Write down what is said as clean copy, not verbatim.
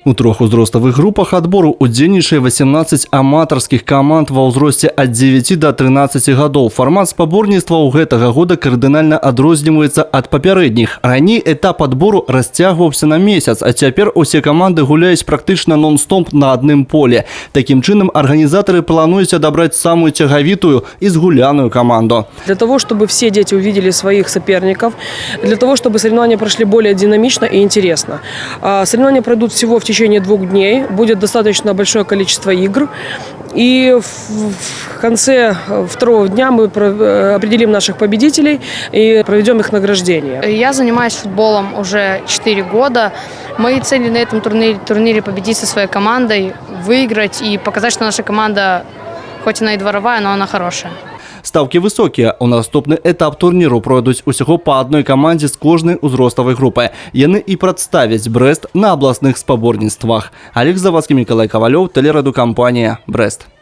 У трох узроставых групах адбору удзельнічае 18 аматарскіх каманд ва ўзросце ад 9 до 13 гадоў. Фармат спаборніцтва ў гэтага года кардынальна адрозніваецца ад папярэдніх. Раней этап адбору расцягваўся на месяц, а цяпер усе каманды гуляюць практычна нон-стоп на адным поле. Такім чынам арганізатары плануюць адабраць самую цягавітую і згуляную каманду. Для того, чтобы все дети увидели своих соперников, для того, чтобы соревнования прошли более динамично и интересно. Соревнования пройдут всего в течение 2 дней, будет достаточно большое количество игр. И в конце второго дня мы определим наших победителей и проведем их награждение. Я занимаюсь футболом уже 4 года. Мои цели на этом турнире победить со своей командой, выиграть и показать, что наша команда, хоть она и дворовая, но она хорошая. Ставкі высокія. У наступны этап турніру пройдуць усяго па адной камандзе з кожнай узроставай групы. Яны і прадставяць Брэст на абласных спаборніцтвах. Олег Завадскі, Миколай Ковалёв, телерадиокомпания «Брэст».